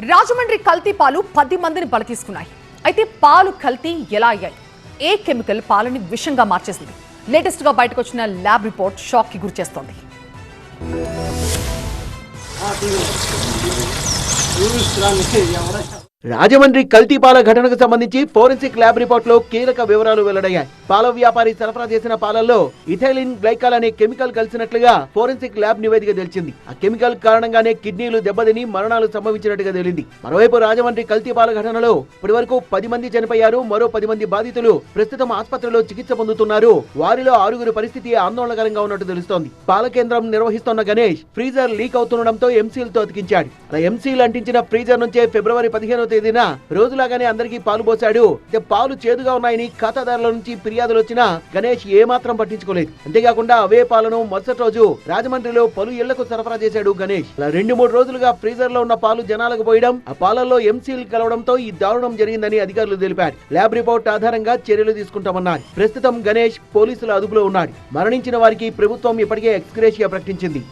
రాజమండ్రి కల్తీ పాలు 10 మందిని బలి తీసుకున్నాయి. అయితే పాలు కల్తీ ఎలా అయ్యాయి? ఏ కెమికల్ పాలని విషంగా మార్చేసింది? లేటెస్ట్ గా బయటకు వచ్చిన ల్యాబ్ రిపోర్ట్ షాక్ కి గురిచేస్తోంది. రాజమండ్రి కల్తీపాల ఘటనకు సంబంధించి ఫోరెన్సిక్ ల్యాబ్ రిపోర్ట్ లో కీలక వివరాలు వెల్లడయ్యాయి. పాల వ్యాపారి సరఫరా చేసిన పాలల్లో ఇథైలిన్ గ్లైకాల్ అనే కెమికల్ కలిసినట్లుగా ఫోరెన్సిక్ ల్యాబ్ నివేదిక తెలిసింది. ఆ కెమికల్ కారణంగానే కిడ్నీలు దెబ్బతిని మరణాలు సంభవించినట్టుగా తేలింది. మరోవైపు రాజమండ్రి కల్తీపాల ఘటనలో ఇప్పటి వరకు 10 మంది చనిపోయారు. మరో 10 మంది బాధితులు ప్రస్తుతం ఆసుపత్రిలో చికిత్స పొందుతున్నారు. వారిలో 6 పరిస్థితి ఆందోళనకరంగా ఉన్నట్టు తెలుస్తోంది. పాల కేంద్రం నిర్వహిస్తున్న గణేష్ ఫ్రీజర్ లీక్ అవుతుండటంతో ఎంసీలతో అతికించాడు. అలా ఎంసీలు అంటించిన ఫ్రీజర్ నుంచే ఫిబ్రవరి 15వ తేదీన రోజులాగానే అందరికీ పాలు పోశాడు. పాలు చేదుగా ఉన్నాయని ఖాతాదారుల నుంచి ఫిర్యాదులు వచ్చినా గణేష్ ఏమాత్రం పట్టించుకోలేదు. అంతేకాకుండా అవే పాలను మరుసటి రోజు రాజమండ్రిలో పలు ఇళ్లకు సరఫరా చేశాడు గణేష్. అలా 2-3 రోజులుగా ఫ్రీజర్ లో ఉన్న పాలు జనాలకు పోయడం, ఆ పాలల్లో ఎంసీలు కలవడంతో ఈ దారుణం జరిగిందని అధికారులు తెలిపారు. ల్యాబ్ రిపోర్ట్ ఆధారంగా చర్యలు తీసుకుంటామన్నారు. ప్రస్తుతం గణేష్ పోలీసుల అదుపులో ఉన్నాడు. మరణించిన వారికి ప్రభుత్వం ఇప్పటికే ఎక్స్గ్రేషియా ప్రకటించింది.